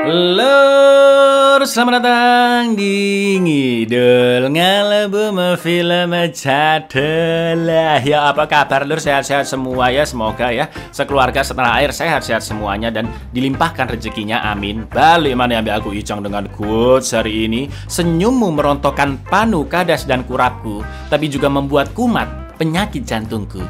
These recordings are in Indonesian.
Lur, selamat datang di Ngidul Ngalebu Film Jadlah. Ya, apa kabar lur? Sehat-sehat semua ya, semoga ya sekeluarga setelah air sehat-sehat semuanya dan dilimpahkan rezekinya, amin. Balik mana ambil aku Icang dengan quotes hari ini. Senyummu merontokkan panu, kadas dan kurapku, tapi juga membuat kumat penyakit jantungku.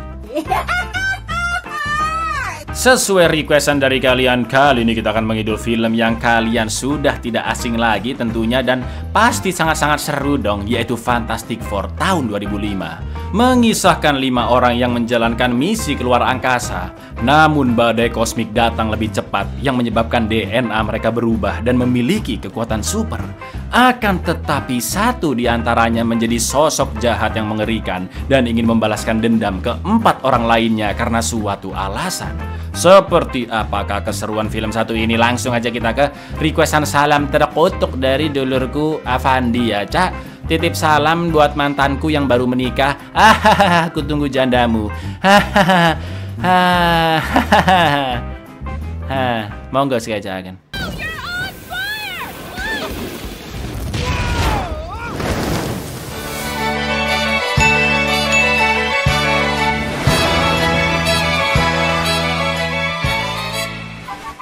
Sesuai requestan dari kalian, kali ini kita akan mengidul film yang kalian sudah tidak asing lagi tentunya dan pasti sangat-sangat seru dong, yaitu Fantastic Four tahun 2005. Mengisahkan 5 orang yang menjalankan misi keluar angkasa, namun badai kosmik datang lebih cepat yang menyebabkan DNA mereka berubah dan memiliki kekuatan super. Akan tetapi satu di antaranya menjadi sosok jahat yang mengerikan dan ingin membalaskan dendam ke 4 orang lainnya karena suatu alasan. Seperti apakah keseruan film satu ini? Langsung aja kita ke requestan salam terkutuk dari dulurku Avandi ya, Cak. Titip salam buat mantanku yang baru menikah. Hahaha, aku tunggu jandamu. Hahaha. Monggo sekalian.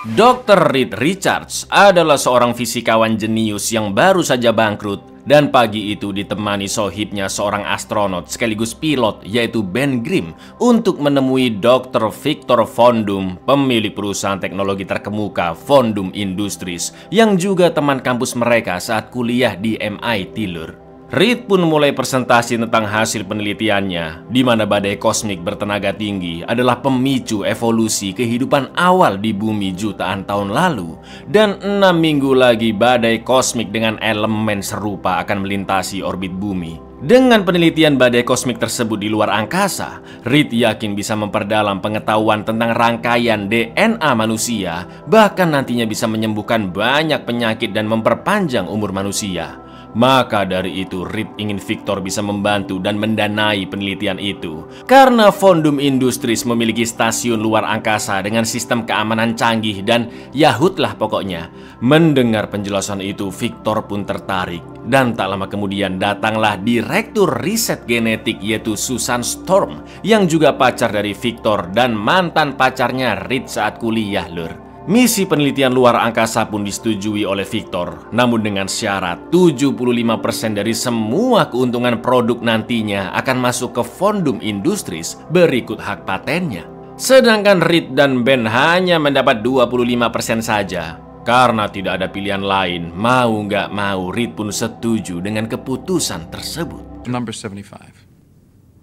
Dr. Reed Richards adalah seorang fisikawan jenius yang baru saja bangkrut dan pagi itu ditemani sohibnya seorang astronot sekaligus pilot yaitu Ben Grimm untuk menemui Dr. Victor Von Doom, pemilik perusahaan teknologi terkemuka Von Doom Industries yang juga teman kampus mereka saat kuliah di MIT lur. Reed pun mulai presentasi tentang hasil penelitiannya, di mana badai kosmik bertenaga tinggi adalah pemicu evolusi kehidupan awal di bumi jutaan tahun lalu. Dan 6 minggu lagi badai kosmik dengan elemen serupa akan melintasi orbit bumi. Dengan penelitian badai kosmik tersebut di luar angkasa, Reed yakin bisa memperdalam pengetahuan tentang rangkaian DNA manusia, bahkan nantinya bisa menyembuhkan banyak penyakit dan memperpanjang umur manusia. Maka dari itu Reed ingin Victor bisa membantu dan mendanai penelitian itu. Karena Von Doom Industries memiliki stasiun luar angkasa dengan sistem keamanan canggih dan yahut lah pokoknya. Mendengar penjelasan itu Victor pun tertarik. Dan tak lama kemudian datanglah Direktur Riset Genetik yaitu Susan Storm, yang juga pacar dari Victor dan mantan pacarnya Reed saat kuliah lur. Misi penelitian luar angkasa pun disetujui oleh Victor, namun dengan syarat 75% dari semua keuntungan produk nantinya akan masuk ke Von Doom Industries berikut hak patennya. Sedangkan Reed dan Ben hanya mendapat 25% saja. Karena tidak ada pilihan lain, mau nggak mau Reed pun setuju dengan keputusan tersebut. Number 75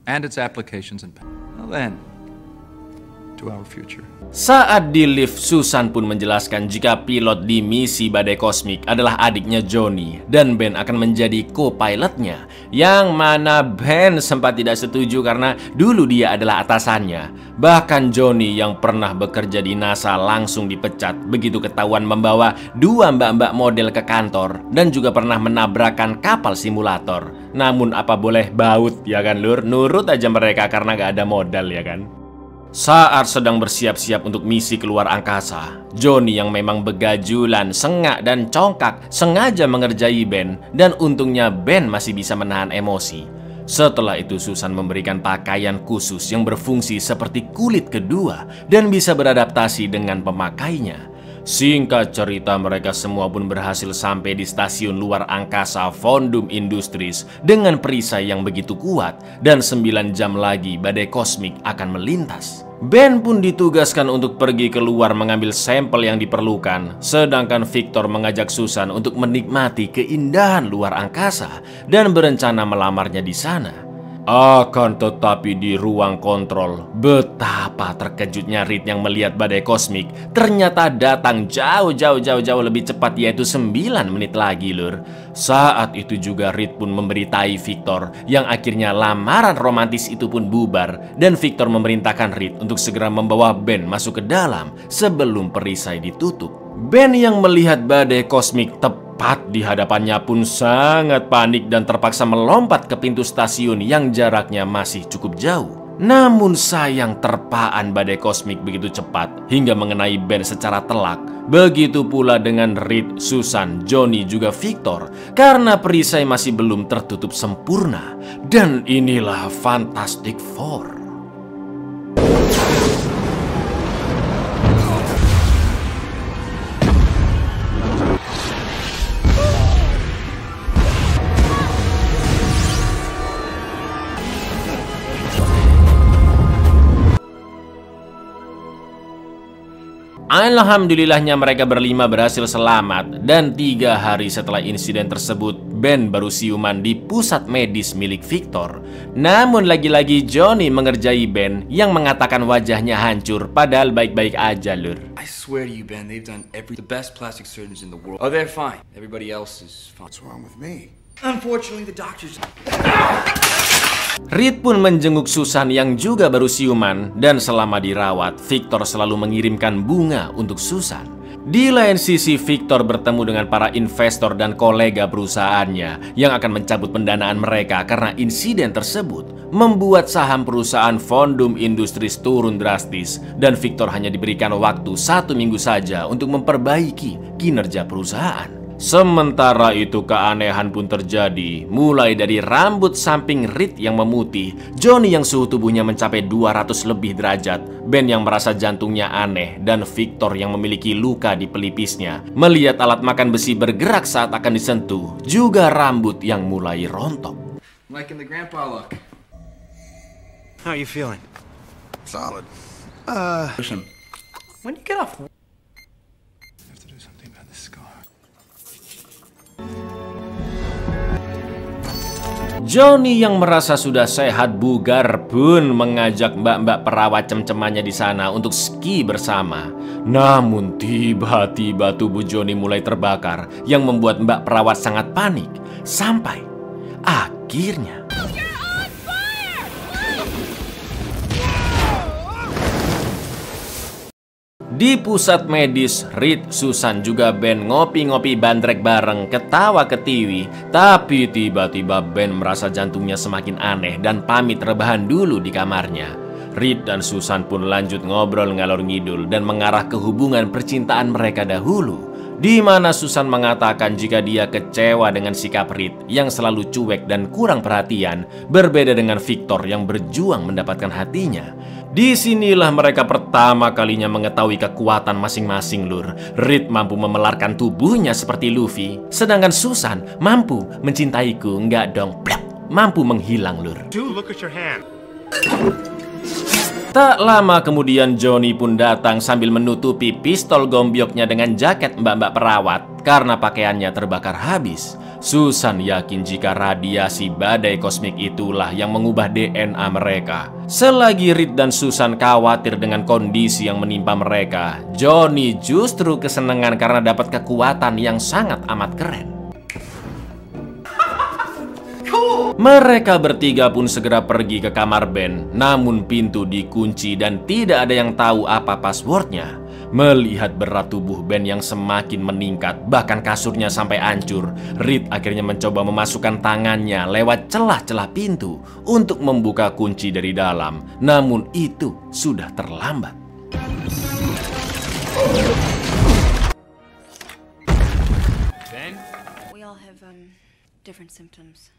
and its applications and well then to our future. Saat di lift, Susan pun menjelaskan jika pilot di misi badai kosmik adalah adiknya Johnny dan Ben akan menjadi co-pilotnya. Yang mana Ben sempat tidak setuju karena dulu dia adalah atasannya. Bahkan Johnny yang pernah bekerja di NASA langsung dipecat begitu ketahuan membawa 2 mbak-mbak model ke kantor dan juga pernah menabrakkan kapal simulator. Namun apa boleh baut ya kan lur, nurut aja mereka karena gak ada modal ya kan. Saat sedang bersiap-siap untuk misi keluar angkasa, Johnny yang memang begajulan, sengak dan congkak sengaja mengerjai Ben dan untungnya Ben masih bisa menahan emosi. Setelah itu Susan memberikan pakaian khusus yang berfungsi seperti kulit kedua dan bisa beradaptasi dengan pemakainya. Singkat cerita mereka semua pun berhasil sampai di stasiun luar angkasa Von Doom Industries dengan perisai yang begitu kuat dan 9 jam lagi badai kosmik akan melintas. Ben pun ditugaskan untuk pergi keluar mengambil sampel yang diperlukan, sedangkan Victor mengajak Susan untuk menikmati keindahan luar angkasa dan berencana melamarnya di sana. Akan tetapi di ruang kontrol, betapa terkejutnya Reed yang melihat badai kosmik ternyata datang jauh lebih cepat, yaitu 9 menit lagi lur. Saat itu juga Reed pun memberitai Victor, yang akhirnya lamaran romantis itu pun bubar dan Victor memerintahkan Reed untuk segera membawa Ben masuk ke dalam sebelum perisai ditutup. Ben yang melihat badai kosmik tepat di hadapannya pun sangat panik dan terpaksa melompat ke pintu stasiun yang jaraknya masih cukup jauh. Namun sayang terpaan badai kosmik begitu cepat hingga mengenai Ben secara telak. Begitu pula dengan Reed, Susan, Johnny juga Victor, karena perisai masih belum tertutup sempurna. Dan inilah Fantastic Four. Alhamdulillahnya mereka berlima berhasil selamat, dan 3 hari setelah insiden tersebut Ben baru siuman di pusat medis milik Victor. Namun lagi-lagi Johnny mengerjai Ben yang mengatakan wajahnya hancur padahal baik-baik aja lur. I swear to you, Ben, they've done the best plastic surgeons in the world. Oh, they're fine. Everybody else is fine. What's wrong with me? Unfortunately, the doctors... Reed pun menjenguk Susan yang juga baru siuman, dan selama dirawat, Victor selalu mengirimkan bunga untuk Susan. Di lain sisi, Victor bertemu dengan para investor dan kolega perusahaannya yang akan mencabut pendanaan mereka karena insiden tersebut membuat saham perusahaan Fondum Industries turun drastis, dan Victor hanya diberikan waktu 1 minggu saja untuk memperbaiki kinerja perusahaan. Sementara itu keanehan pun terjadi, mulai dari rambut samping Reed yang memutih, Johnny yang suhu tubuhnya mencapai 200 lebih derajat, Ben yang merasa jantungnya aneh, dan Victor yang memiliki luka di pelipisnya. Melihat alat makan besi bergerak saat akan disentuh, juga rambut yang mulai rontok. Liking the grandpa look. How are you feeling? Solid. Listen, when you get off... Johnny yang merasa sudah sehat bugar pun mengajak mbak-mbak perawat cem-cemannya di sana untuk ski bersama. Namun tiba-tiba tubuh Johnny mulai terbakar yang membuat mbak perawat sangat panik. Sampai akhirnya di pusat medis, Reed, Susan juga Ben ngopi-ngopi bandrek bareng, ketawa ketiwi. Tapi tiba-tiba Ben merasa jantungnya semakin aneh dan pamit rebahan dulu di kamarnya. Reed dan Susan pun lanjut ngobrol ngalor ngidul dan mengarah ke hubungan percintaan mereka dahulu, di mana Susan mengatakan jika dia kecewa dengan sikap Reed yang selalu cuek dan kurang perhatian, berbeda dengan Victor yang berjuang mendapatkan hatinya. Disinilah mereka pertama kalinya mengetahui kekuatan masing-masing lur. Reed mampu memelarkan tubuhnya seperti Luffy, sedangkan Susan mampu mencintaiku, enggak dong, plak, mampu menghilang lur. Dude, look at your hand. Tak lama kemudian Johnny pun datang sambil menutupi pistol gombyoknya dengan jaket mbak-mbak perawat karena pakaiannya terbakar habis. Susan yakin jika radiasi badai kosmik itulah yang mengubah DNA mereka. Selagi Reed dan Susan khawatir dengan kondisi yang menimpa mereka, Johnny justru kesenangan karena dapat kekuatan yang sangat amat keren. Mereka bertiga pun segera pergi ke kamar Ben, namun pintu dikunci dan tidak ada yang tahu apa passwordnya. Melihat berat tubuh Ben yang semakin meningkat, bahkan kasurnya sampai hancur, Reed akhirnya mencoba memasukkan tangannya lewat celah-celah pintu untuk membuka kunci dari dalam. Namun itu sudah terlambat. Ben? We all have different symptoms.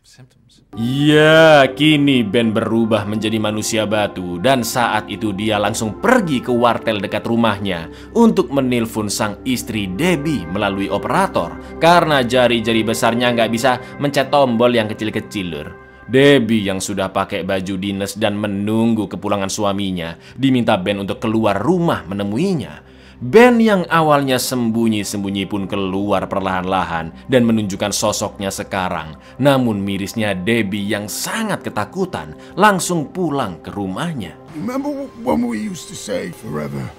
Ya, kini Ben berubah menjadi manusia batu, dan saat itu dia langsung pergi ke wartel dekat rumahnya untuk menelpon sang istri Debbie melalui operator karena jari-jari besarnya nggak bisa mencet tombol yang kecil-kecil lur. Debbie yang sudah pakai baju dinas dan menunggu kepulangan suaminya diminta Ben untuk keluar rumah menemuinya. Ben yang awalnya sembunyi-sembunyi pun keluar perlahan-lahan dan menunjukkan sosoknya sekarang. Namun mirisnya Debbie yang sangat ketakutan langsung pulang ke rumahnya. Remember when we used to say forever?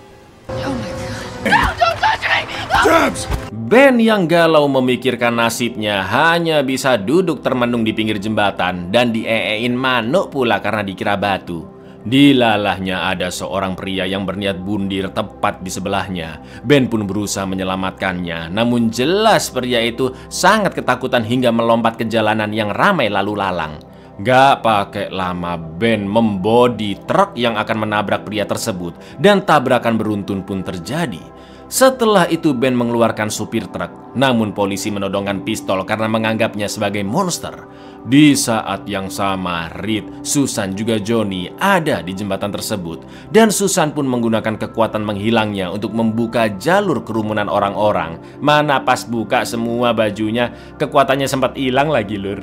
Oh my god. No, don't touch me! Tabs! Ben yang galau memikirkan nasibnya hanya bisa duduk termenung di pinggir jembatan dan dieein manuk pula karena dikira batu. Dilalahnya ada seorang pria yang berniat bundir tepat di sebelahnya. Ben pun berusaha menyelamatkannya, namun jelas pria itu sangat ketakutan hingga melompat ke jalanan yang ramai lalu lalang. Gak pakai lama, Ben membodi truk yang akan menabrak pria tersebut dan tabrakan beruntun pun terjadi. Setelah itu Ben mengeluarkan supir truk, namun polisi menodongkan pistol karena menganggapnya sebagai monster. Di saat yang sama, Reed, Susan juga Johnny ada di jembatan tersebut, dan Susan pun menggunakan kekuatan menghilangnya untuk membuka jalur kerumunan orang-orang. Mana pas buka semua bajunya, kekuatannya sempat hilang lagi, lur.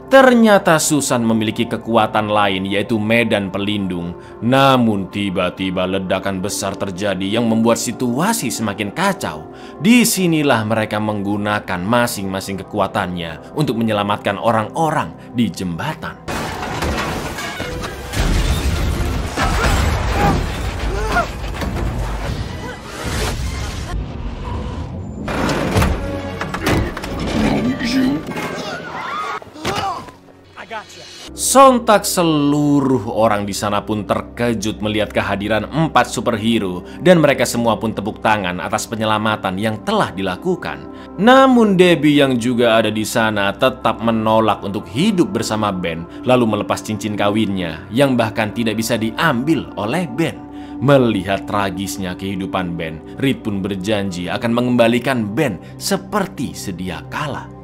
Ternyata Susan memiliki kekuatan lain, yaitu medan pelindung. Namun tiba-tiba ledakan besar terjadi yang membuat situasi semakin kacau. Disinilah mereka menggunakan masing-masing kekuatannya untuk menyelamatkan orang-orang di jembatan. Sontak seluruh orang di sana pun terkejut melihat kehadiran 4 superhero, dan mereka semua pun tepuk tangan atas penyelamatan yang telah dilakukan. Namun Debbie yang juga ada di sana tetap menolak untuk hidup bersama Ben, lalu melepas cincin kawinnya yang bahkan tidak bisa diambil oleh Ben. Melihat tragisnya kehidupan Ben, Reed pun berjanji akan mengembalikan Ben seperti sedia kala.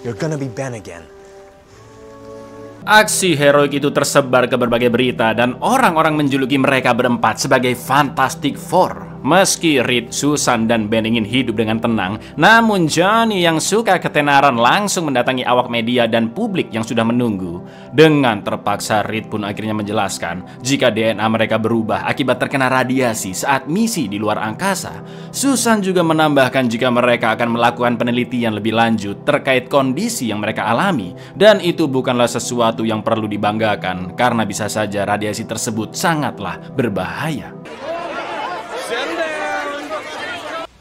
You're gonna be Ben again. Aksi heroik itu tersebar ke berbagai berita dan orang-orang menjuluki mereka berempat sebagai Fantastic Four. Meski Reed, Susan, dan Ben ingin hidup dengan tenang, namun Johnny yang suka ketenaran langsung mendatangi awak media dan publik yang sudah menunggu. Dengan terpaksa, Reed pun akhirnya menjelaskan jika DNA mereka berubah akibat terkena radiasi saat misi di luar angkasa. Susan juga menambahkan jika mereka akan melakukan penelitian lebih lanjut terkait kondisi yang mereka alami, dan itu bukanlah sesuatu yang perlu dibanggakan karena bisa saja radiasi tersebut sangatlah berbahaya.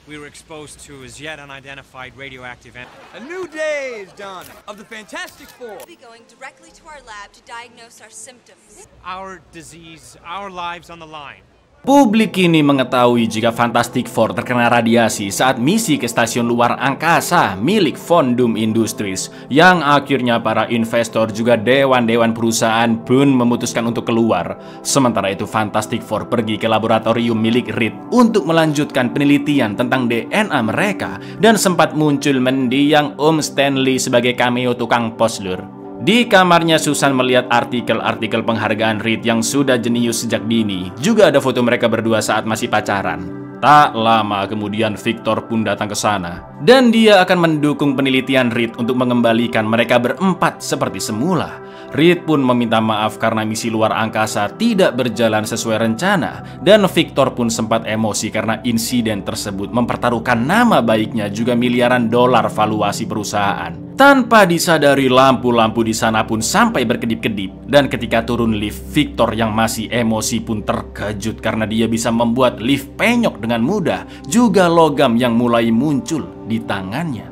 We were exposed to as yet unidentified radioactive A new day is dawning of the Fantastic Four. We'll be going directly to our lab to diagnose our symptoms. our disease, our lives on the line. Publik kini mengetahui jika Fantastic Four terkena radiasi saat misi ke stasiun luar angkasa milik Von Doom Industries, yang akhirnya para investor juga dewan-dewan perusahaan pun memutuskan untuk keluar. Sementara itu Fantastic Four pergi ke laboratorium milik Reed untuk melanjutkan penelitian tentang DNA mereka, dan sempat muncul mendiang Stanley sebagai cameo tukang pos, lur. Di kamarnya Susan melihat artikel-artikel penghargaan Reed yang sudah jenius sejak dini. Juga ada foto mereka berdua saat masih pacaran. Tak lama kemudian Victor pun datang ke sana, dan dia akan mendukung penelitian Reed untuk mengembalikan mereka berempat seperti semula. Reed pun meminta maaf karena misi luar angkasa tidak berjalan sesuai rencana, dan Victor pun sempat emosi karena insiden tersebut mempertaruhkan nama baiknya juga miliaran dolar valuasi perusahaan. Tanpa disadari lampu-lampu di sana pun sampai berkedip-kedip, dan ketika turun lift, Victor yang masih emosi pun terkejut karena dia bisa membuat lift penyok dengan mudah, juga logam yang mulai muncul di tangannya.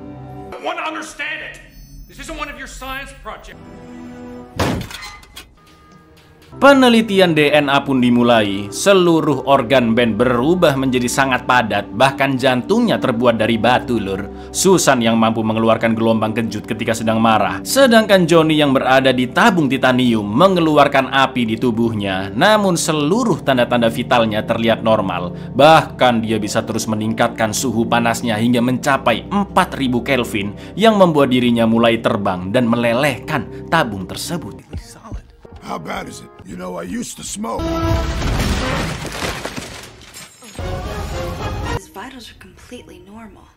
I want to understand it. This isn't one of your science projects. Penelitian DNA pun dimulai. Seluruh organ Ben berubah menjadi sangat padat, bahkan jantungnya terbuat dari batu, lur. Susan yang mampu mengeluarkan gelombang kejut ketika sedang marah, sedangkan Johnny yang berada di tabung titanium mengeluarkan api di tubuhnya. Namun seluruh tanda-tanda vitalnya terlihat normal. Bahkan dia bisa terus meningkatkan suhu panasnya hingga mencapai 4000 Kelvin, yang membuat dirinya mulai terbang dan melelehkan tabung tersebut. How bad is it? You know, I used to smoke. His vitals are completely normal.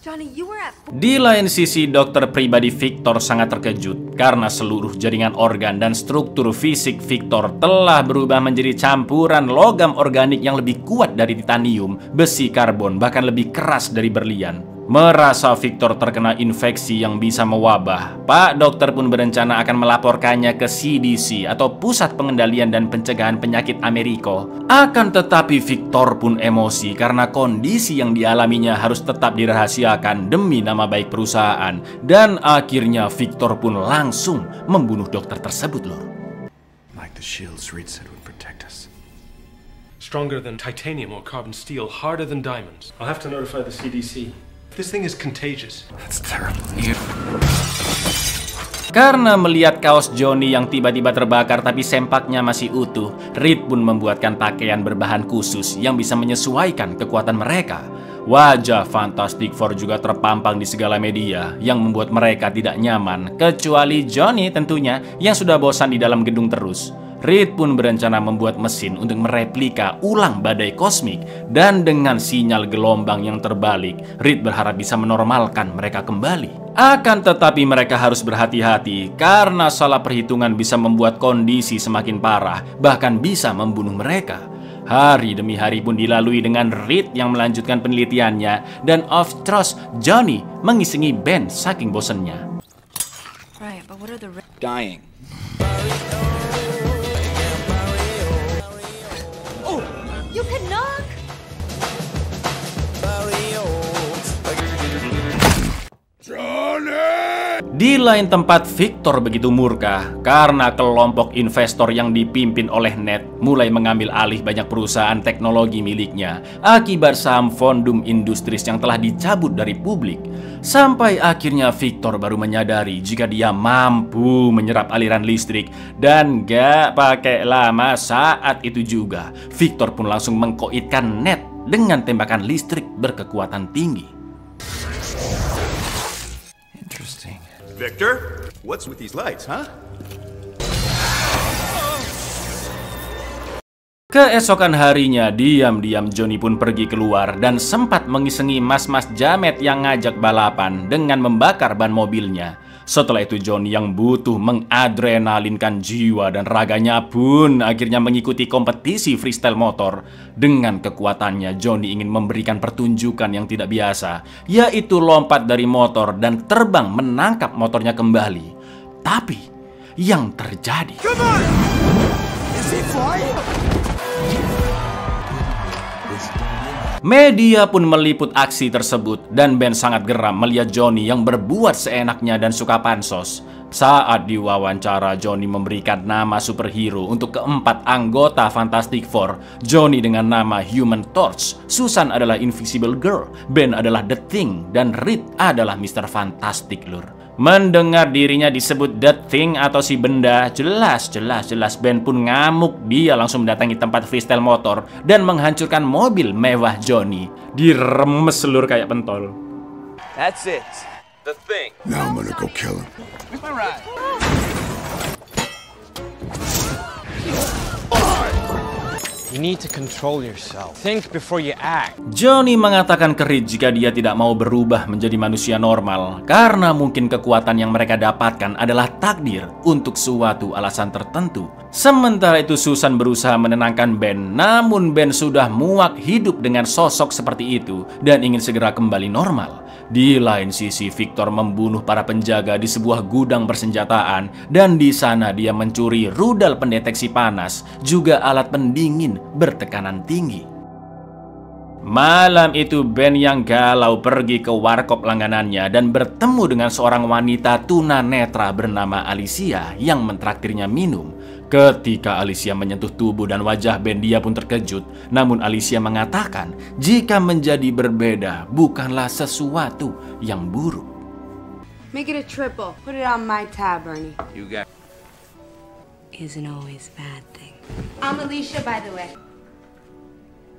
Johnny, you were at... Di lain sisi, dokter pribadi Victor sangat terkejut karena seluruh jaringan organ dan struktur fisik Victor telah berubah menjadi campuran logam organik yang lebih kuat dari titanium, besi karbon, bahkan lebih keras dari berlian. Merasa Victor terkena infeksi yang bisa mewabah, Pak Dokter pun berencana akan melaporkannya ke CDC atau Pusat Pengendalian dan Pencegahan Penyakit Amerika. Akan tetapi Victor pun emosi karena kondisi yang dialaminya harus tetap dirahasiakan demi nama baik perusahaan. Dan akhirnya Victor pun langsung membunuh dokter tersebut, lor. Like the shields Reed said would protect us. Stronger than titanium or carbon steel, harder than diamonds. I'll have to notify the CDC. This thing is contagious. That's terrible news. Karena melihat kaos Johnny yang tiba-tiba terbakar tapi sempaknya masih utuh, Reed pun membuatkan pakaian berbahan khusus yang bisa menyesuaikan kekuatan mereka. Wajah Fantastic Four juga terpampang di segala media yang membuat mereka tidak nyaman, kecuali Johnny tentunya yang sudah bosan di dalam gedung terus. Reed pun berencana membuat mesin untuk mereplika ulang badai kosmik, dan dengan sinyal gelombang yang terbalik, Reed berharap bisa menormalkan mereka kembali. Akan tetapi mereka harus berhati-hati karena salah perhitungan bisa membuat kondisi semakin parah, bahkan bisa membunuh mereka. Hari demi hari pun dilalui dengan Reed yang melanjutkan penelitiannya, dan of course Johnny mengisingi Ben saking bosennya. Right, but what are the Dying. Oh, you can knock. Di lain tempat, Victor begitu murka karena kelompok investor yang dipimpin oleh Ned mulai mengambil alih banyak perusahaan teknologi miliknya akibat saham Fondum Industries yang telah dicabut dari publik. Sampai akhirnya Victor baru menyadari jika dia mampu menyerap aliran listrik, dan gak pakai lama saat itu juga Victor pun langsung mengkoitkan Ned dengan tembakan listrik berkekuatan tinggi. Victor, what's with these lights, huh? Keesokan harinya, diam-diam Johnny pun pergi keluar dan sempat mengisengi mas-mas jamet yang ngajak balapan dengan membakar ban mobilnya. Setelah itu Johnny yang butuh mengadrenalinkan jiwa dan raganya pun akhirnya mengikuti kompetisi freestyle motor. Dengan kekuatannya, Johnny ingin memberikan pertunjukan yang tidak biasa, yaitu lompat dari motor dan terbang menangkap motornya kembali. Tapi yang terjadi, media pun meliput aksi tersebut, dan Ben sangat geram melihat Johnny yang berbuat seenaknya dan suka pansos. Saat diwawancara, Johnny memberikan nama superhero untuk keempat anggota Fantastic Four. Johnny dengan nama Human Torch, Susan adalah Invisible Girl, Ben adalah The Thing, dan Reed adalah Mr. Fantastic, lur. Mendengar dirinya disebut The Thing atau si benda, jelas Ben pun ngamuk. Dia langsung mendatangi tempat freestyle motor dan menghancurkan mobil mewah Johnny. Diremes seluruh kayak pentol. That's it. The Thing. Now I'm gonna go kill him. All right. You need to control yourself. Think before you act. Johnny mengatakan ke Reed jika dia tidak mau berubah menjadi manusia normal karena mungkin kekuatan yang mereka dapatkan adalah takdir untuk suatu alasan tertentu. Sementara itu Susan berusaha menenangkan Ben, namun Ben sudah muak hidup dengan sosok seperti itu dan ingin segera kembali normal. Di lain sisi, Victor membunuh para penjaga di sebuah gudang persenjataan, dan di sana dia mencuri rudal pendeteksi panas, juga alat pendingin bertekanan tinggi. Malam itu Ben yang galau pergi ke warkop langganannya dan bertemu dengan seorang wanita tunanetra bernama Alicia yang mentraktirnya minum. Ketika Alicia menyentuh tubuh dan wajah Ben, dia pun terkejut. Namun Alicia mengatakan jika menjadi berbeda bukanlah sesuatu yang buruk. Make it a triple. Put it on my tab, Bernie. You got Isn't always a bad thing. I'm Alicia, by the way.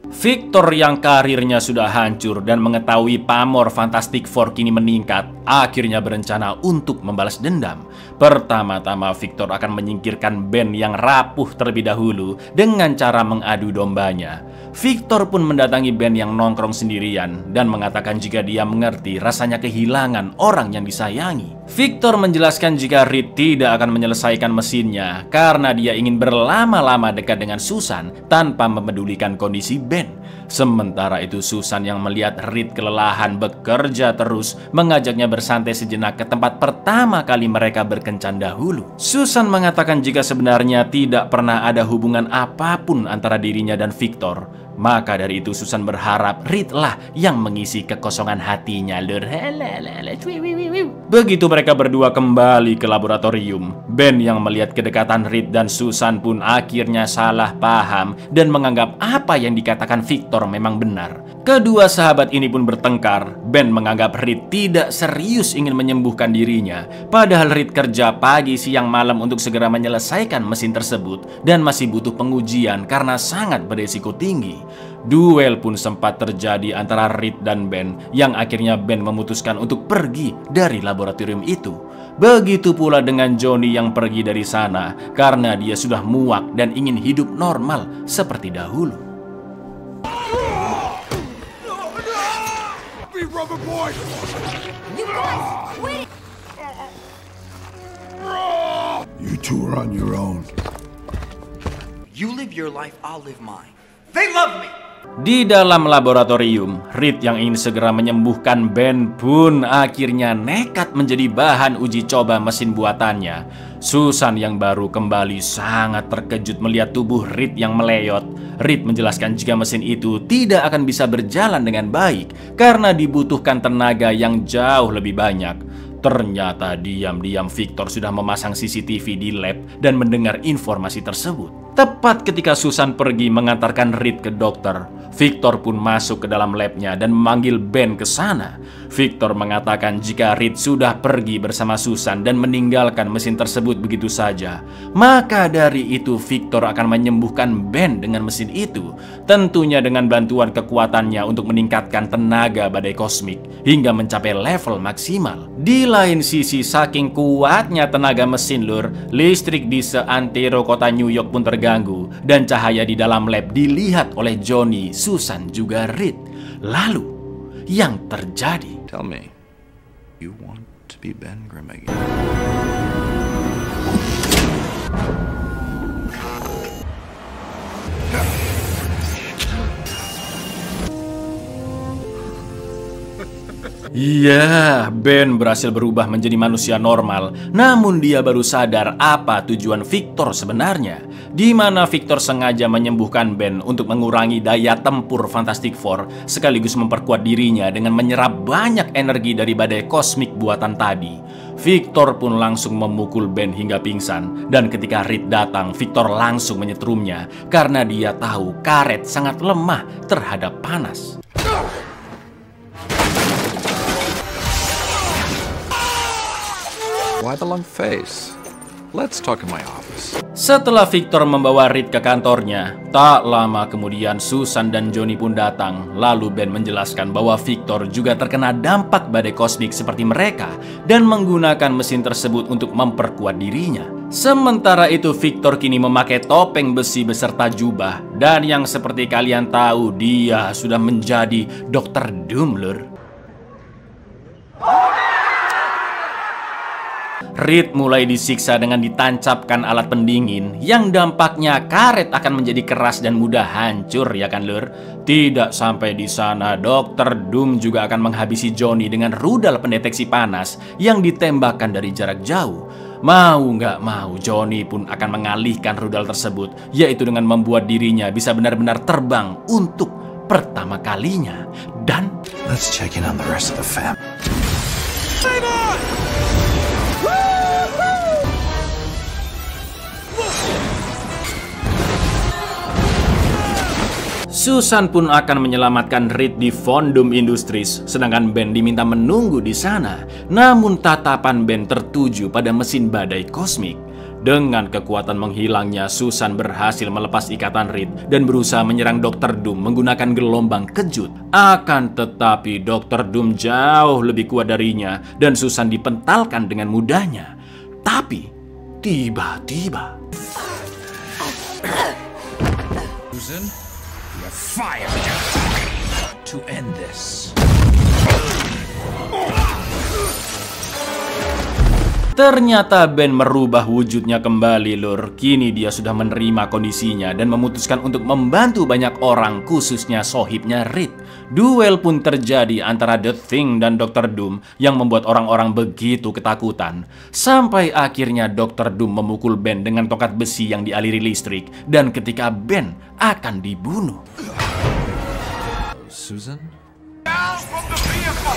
Victor yang karirnya sudah hancur dan mengetahui pamor Fantastic Four kini meningkat, akhirnya berencana untuk membalas dendam. Pertama-tama Victor akan menyingkirkan Ben yang rapuh terlebih dahulu dengan cara mengadu dombanya. Victor pun mendatangi Ben yang nongkrong sendirian dan mengatakan jika dia mengerti rasanya kehilangan orang yang disayangi. Victor menjelaskan jika Reed tidak akan menyelesaikan mesinnya karena dia ingin berlama-lama dekat dengan Susan tanpa memedulikan kondisi Ben. Sementara itu Susan yang melihat Reed kelelahan bekerja terus mengajaknya bersantai sejenak ke tempat pertama kali mereka berkencan dahulu. Susan mengatakan jika sebenarnya tidak pernah ada hubungan apapun antara dirinya dan Victor. Maka dari itu Susan berharap Reed lah yang mengisi kekosongan hatinya, lur. Begitu mereka berdua kembali ke laboratorium, Ben yang melihat kedekatan Reed dan Susan pun akhirnya salah paham dan menganggap apa yang dikatakan Victor memang benar. Kedua sahabat ini pun bertengkar. Ben menganggap Reed tidak serius ingin menyembuhkan dirinya, padahal Reed kerja pagi, siang, malam untuk segera menyelesaikan mesin tersebut dan masih butuh pengujian karena sangat beresiko tinggi. Duel pun sempat terjadi antara Reed dan Ben, yang akhirnya Ben memutuskan untuk pergi dari laboratorium itu. Begitu pula dengan Johnny yang pergi dari sana karena dia sudah muak dan ingin hidup normal seperti dahulu. You two are on your own. You live your life, I'll live mine. They love me! Di dalam laboratorium, Reed yang ingin segera menyembuhkan Ben pun akhirnya nekat menjadi bahan uji coba mesin buatannya. Susan yang baru kembali sangat terkejut melihat tubuh Reed yang meleyot. Reed menjelaskan jika mesin itu tidak akan bisa berjalan dengan baik karena dibutuhkan tenaga yang jauh lebih banyak. Ternyata diam-diam Victor sudah memasang CCTV di lab dan mendengar informasi tersebut. Tepat ketika Susan pergi mengantarkan Reed ke dokter, Victor pun masuk ke dalam labnya dan memanggil Ben ke sana. Victor mengatakan jika Reed sudah pergi bersama Susan dan meninggalkan mesin tersebut begitu saja, maka dari itu Victor akan menyembuhkan Ben dengan mesin itu, tentunya dengan bantuan kekuatannya untuk meningkatkan tenaga badai kosmik hingga mencapai level maksimal. Di lain sisi, saking kuatnya tenaga mesin, lur, listrik di seantero kota New York pun terganggu dan cahaya di dalam lab dilihat oleh Johnny, Susan juga Reed. Lalu yang terjadi? Tell me, you want to be Ben Grimm again? Iya, Ben berhasil berubah menjadi manusia normal. Namun dia baru sadar apa tujuan Victor sebenarnya, di mana Victor sengaja menyembuhkan Ben untuk mengurangi daya tempur Fantastic Four, sekaligus memperkuat dirinya dengan menyerap banyak energi dari badai kosmik buatan tadi. Victor pun langsung memukul Ben hingga pingsan, dan ketika Reed datang, Victor langsung menyetrumnya karena dia tahu karet sangat lemah terhadap panas. Why the long face? Let's talk in my office. Setelah Victor membawa Reed ke kantornya, tak lama kemudian Susan dan Johnny pun datang. Lalu Ben menjelaskan bahwa Victor juga terkena dampak badai kosmik seperti mereka dan menggunakan mesin tersebut untuk memperkuat dirinya. Sementara itu Victor kini memakai topeng besi beserta jubah, dan yang seperti kalian tahu dia sudah menjadi Dr. Doom, lur. Reed mulai disiksa dengan ditancapkan alat pendingin yang dampaknya karet akan menjadi keras dan mudah hancur, ya kan, lur? Tidak sampai di sana, Dr. Doom juga akan menghabisi Johnny dengan rudal pendeteksi panas yang ditembakkan dari jarak jauh. Mau nggak mau, Johnny pun akan mengalihkan rudal tersebut, yaitu dengan membuat dirinya bisa benar-benar terbang untuk pertama kalinya. Dan Let's check in on the rest of the fam. Susan pun akan menyelamatkan Reed di Fondum Industries, sedangkan Ben diminta menunggu di sana. Namun tatapan Ben tertuju pada mesin badai kosmik. Dengan kekuatan menghilangnya, Susan berhasil melepas ikatan Reed dan berusaha menyerang Dr. Doom menggunakan gelombang kejut. Akan tetapi Dr. Doom jauh lebih kuat darinya dan Susan dipentalkan dengan mudahnya. Tapi tiba-tiba Susan? Fire to end this. Ternyata Ben merubah wujudnya kembali, lur. Kini dia sudah menerima kondisinya dan memutuskan untuk membantu banyak orang, khususnya sohibnya Reed. Duel pun terjadi antara The Thing dan Dr. Doom yang membuat orang-orang begitu ketakutan. Sampai akhirnya Dr. Doom memukul Ben dengan tongkat besi yang dialiri listrik, dan ketika Ben akan dibunuh, Susan? Down from the vehicle!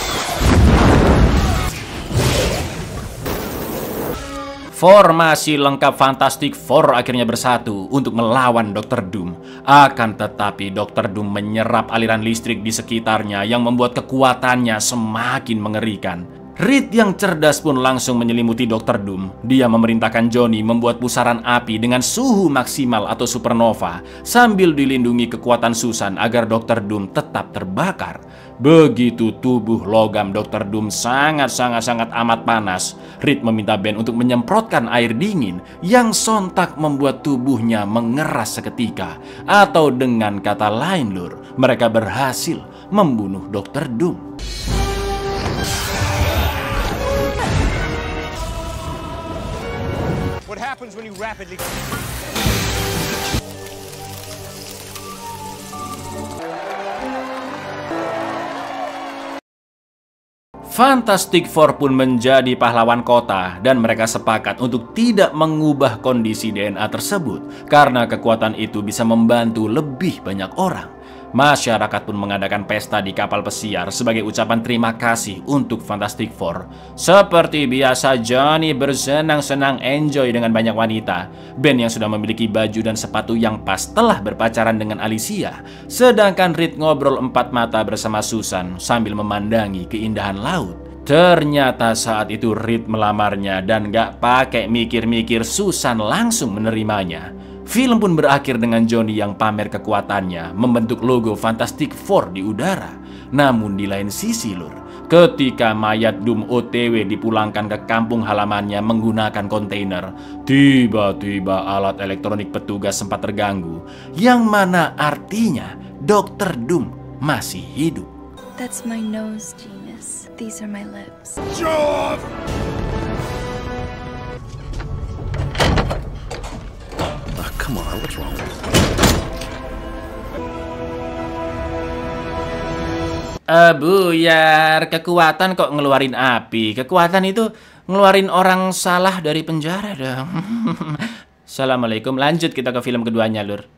Formasi lengkap Fantastic Four akhirnya bersatu untuk melawan Dr. Doom. Akan tetapi Dr. Doom menyerap aliran listrik di sekitarnya yang membuat kekuatannya semakin mengerikan. Reed yang cerdas pun langsung menyelimuti Dr. Doom. Dia memerintahkan Johnny membuat pusaran api dengan suhu maksimal atau supernova sambil dilindungi kekuatan Susan agar Dr. Doom tetap terbakar. Begitu tubuh logam Dr. Doom sangat amat panas, Reed meminta Ben untuk menyemprotkan air dingin yang sontak membuat tubuhnya mengeras seketika. Atau dengan kata lain, Lur, mereka berhasil membunuh Dr. Doom. What happens when you rapidly... Fantastic Four pun menjadi pahlawan kota dan mereka sepakat untuk tidak mengubah kondisi DNA tersebut karena kekuatan itu bisa membantu lebih banyak orang. Masyarakat pun mengadakan pesta di kapal pesiar sebagai ucapan terima kasih untuk Fantastic Four. Seperti biasa, Johnny bersenang-senang enjoy dengan banyak wanita. Ben yang sudah memiliki baju dan sepatu yang pas telah berpacaran dengan Alicia. Sedangkan Reed ngobrol empat mata bersama Susan sambil memandangi keindahan laut. Ternyata saat itu Reed melamarnya dan gak pakai mikir-mikir Susan langsung menerimanya. Film pun berakhir dengan Johnny yang pamer kekuatannya membentuk logo Fantastic Four di udara. Namun di lain sisi, Lur, ketika mayat Doom OTW dipulangkan ke kampung halamannya menggunakan kontainer, tiba-tiba alat elektronik petugas sempat terganggu, yang mana artinya Dr. Doom masih hidup. That's my nose, genius. These are my lips. Job! Come on, what's wrong with you? Buyar, kekuatan kok ngeluarin api. Kekuatan itu ngeluarin orang salah dari penjara dong. Assalamualaikum, lanjut kita ke film keduanya, Lur.